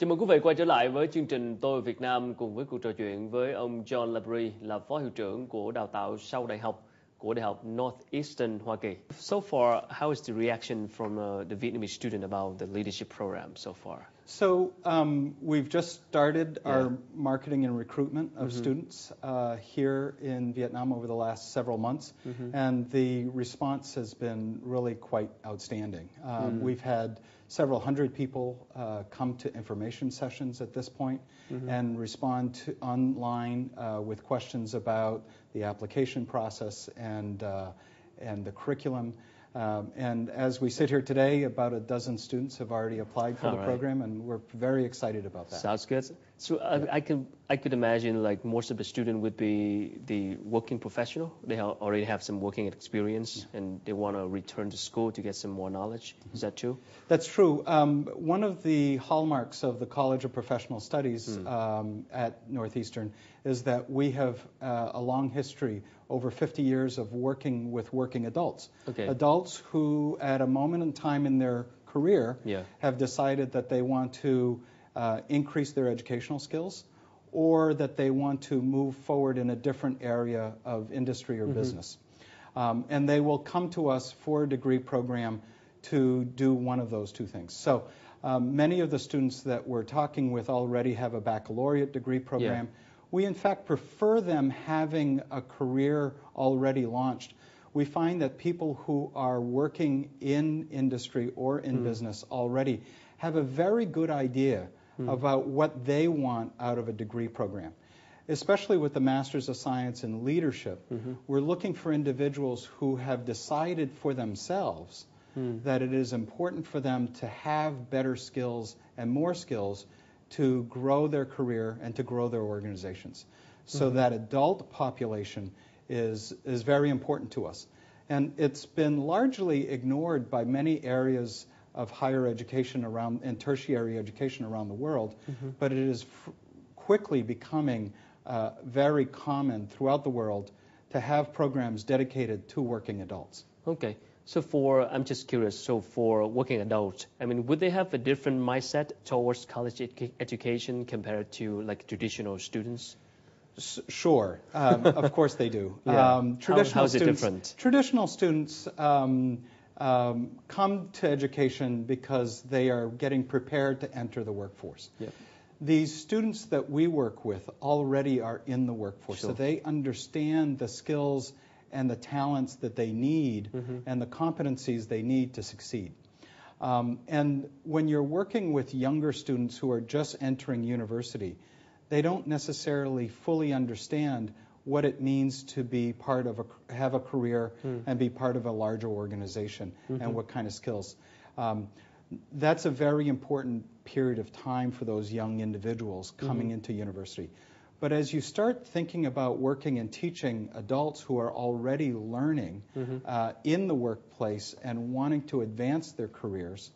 Chào mừng quý vị quay trở lại với chương trình Tôi Việt Nam cùng với cuộc trò chuyện với ông John Labrie là Phó Hiệu trưởng của đào tạo sau đại học của Đại học Northeastern Hoa Kỳ. So far, how is the reaction from the Vietnamese student about the leadership program so far? So we've just started our marketing and recruitment of students here in Vietnam over the last several months, and the response has been really quite outstanding. We've had several hundred people come to information sessions at this point and respond to online with questions about the application process and the curriculum. And as we sit here today, about a dozen students have already applied for the program, and we're very excited about that. Sounds good. So I could imagine like most of the student would be the working professional. They already have some working experience, and they want to return to school to get some more knowledge. Is that true? That's true. One of the hallmarks of the College of Professional Studies at Northeastern is that we have a long history, over 50 years of working with working adults. Okay. Adults who, at a moment in time in their career, have decided that they want to increase their educational skills, or that they want to move forward in a different area of industry or business. And they will come to us for a degree program to do one of those two things. So many of the students that we're talking with already have a baccalaureate degree program. We, in fact, prefer them having a career already launched. We find that people who are working in industry or in business already have a very good idea about what they want out of a degree program. Especially with the Masters of Science in Leadership, we're looking for individuals who have decided for themselves that it is important for them to have better skills and more skills to grow their career and to grow their organizations. So that adult population is very important to us. And it's been largely ignored by many areas of higher education around and tertiary education around the world, but it is quickly becoming very common throughout the world to have programs dedicated to working adults. Okay. So I'm just curious, so for working adults, I mean, would they have a different mindset towards college education compared to like traditional students? Sure. Of course they do. How is it different? Traditional students come to education because they are getting prepared to enter the workforce. These students that we work with already are in the workforce, so they understand the skills and the talents that they need and the competencies they need to succeed. And when you're working with younger students who are just entering university, they don't necessarily fully understand what it means to be part of have a career and be part of a larger organization and what kind of skills. That's a very important period of time for those young individuals coming into university. But as you start thinking about working and teaching adults who are already learning in the workplace and wanting to advance their careers,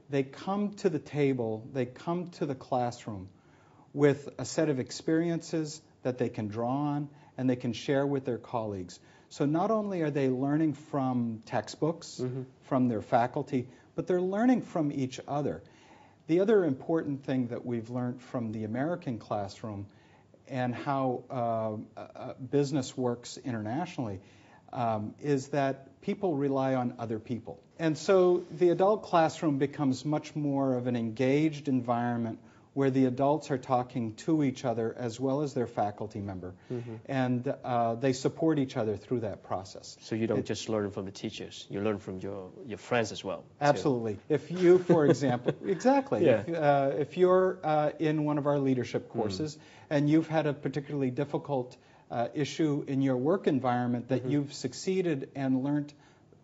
they come to the table, they come to the classroom with a set of experiences that they can draw on and they can share with their colleagues. So not only are they learning from textbooks, from their faculty, but they're learning from each other. The other important thing that we've learned from the American classroom and how business works internationally is that people rely on other people. And so the adult classroom becomes much more of an engaged environment where the adults are talking to each other as well as their faculty member, and they support each other through that process. So you don't just learn from the teachers, you learn from your friends as well. Absolutely. Too. If you, for example, exactly, if you're in one of our leadership courses and you've had a particularly difficult issue in your work environment that you've succeeded and learned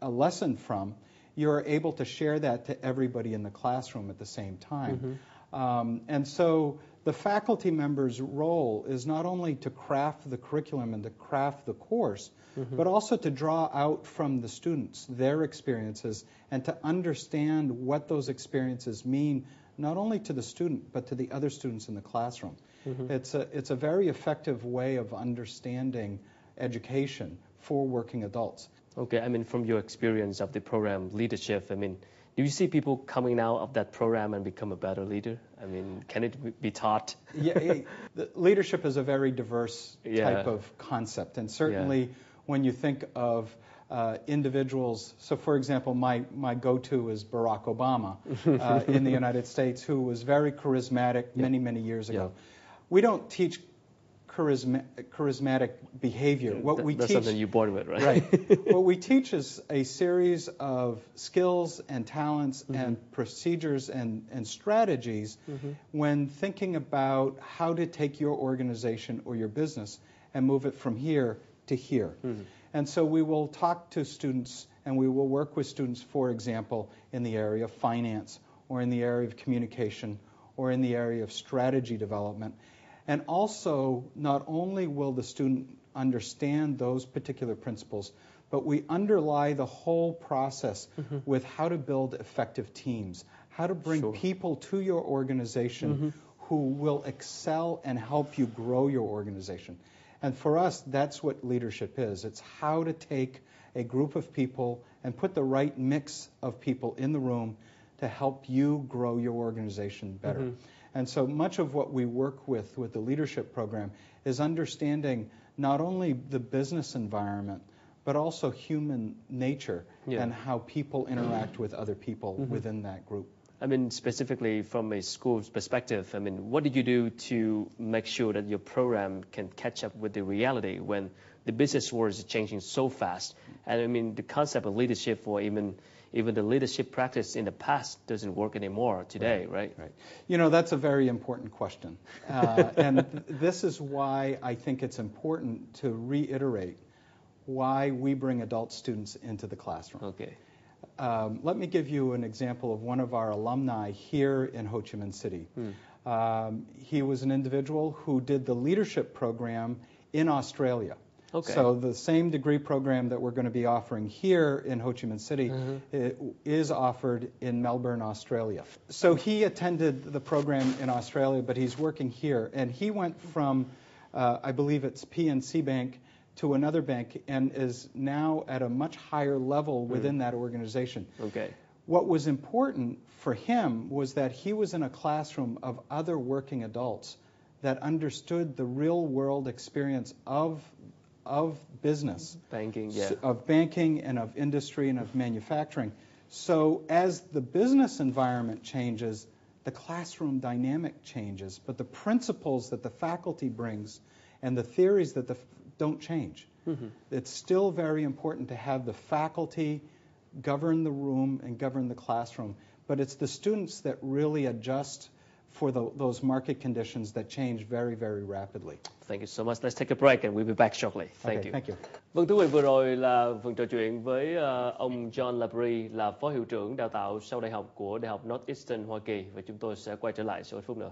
a lesson from, you're able to share that to everybody in the classroom at the same time. And so the faculty member's role is not only to craft the curriculum and to craft the course, but also to draw out from the students their experiences and to understand what those experiences mean, not only to the student, but to the other students in the classroom. It's a very effective way of understanding education for working adults. Okay, I mean, from your experience of the program leadership, I mean, Do you see people coming out of that program and become a better leader? I mean, can it be taught? Leadership is a very diverse type of concept, and certainly when you think of individuals, so for example, my go-to is Barack Obama in the United States, who was very charismatic many years ago. We don't teach charismatic behavior. That's something you're born with, right? Right. What we teach is a series of skills and talents and procedures and strategies when thinking about how to take your organization or your business and move it from here to here. And so we will talk to students and we will work with students, for example, in the area of finance or in the area of communication or in the area of strategy development. And also, not only will the student understand those particular principles, but we underlie the whole process with how to build effective teams, how to bring people to your organization who will excel and help you grow your organization. And for us, that's what leadership is. It's how to take a group of people and put the right mix of people in the room to help you grow your organization better. And so much of what we work with the leadership program is understanding not only the business environment, but also human nature and how people interact with other people within that group. I mean, specifically from a school's perspective, I mean, what did you do to make sure that your program can catch up with the reality when the business world is changing so fast? And I mean, the concept of leadership or even the leadership practice in the past doesn't work anymore today, right? You know, that's a very important question. And this is why I think it's important to reiterate why we bring adult students into the classroom. Okay. Let me give you an example of one of our alumni here in Ho Chi Minh City. He was an individual who did the leadership program in Australia. Okay. So the same degree program that we're going to be offering here in Ho Chi Minh City is offered in Melbourne, Australia. So he attended the program in Australia, but he's working here. And he went from, I believe it's PNC Bank, to another bank and is now at a much higher level within that organization. Okay. What was important for him was that he was in a classroom of other working adults that understood the real world experience of business, of banking and of industry and of manufacturing. So as the business environment changes, the classroom dynamic changes, but the principles that the faculty brings and the theories that don't change. It's still very important to have the faculty govern the room and govern the classroom, but it's the students that really adjust for those market conditions that change very rapidly. Thank you so much. Let's take a break and we'll be back shortly. Thank you. Thank you. Vâng, thưa quý vị, vừa rồi là phần trò chuyện với ông John Labrie, là phó hiệu trưởng đào tạo sau đại học của Đại học Northeastern Hoa Kỳ, và chúng tôi sẽ quay trở lại sau ít phút nữa.